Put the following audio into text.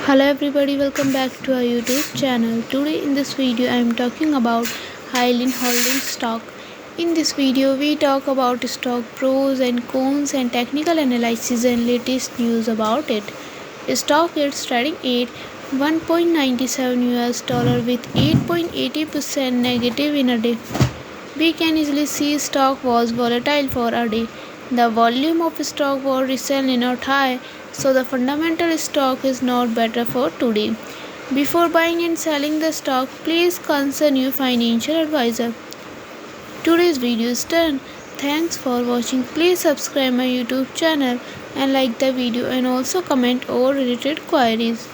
Hello everybody, welcome back to our YouTube channel. Today in this video I am talking about HYLN holding stock. In this video we talk about stock pros and cons and technical analysis and latest news about it. Stock is trading at 1.97 US dollar with 8.80% negative in a day. We can easily see stock was volatile for a day. The volume of stock was recently not high, so the fundamental stock is not better for today. Before buying and selling the stock, please consult your financial advisor. Today's video is done. Thanks for watching. Please subscribe my YouTube channel and like the video and also comment all related queries.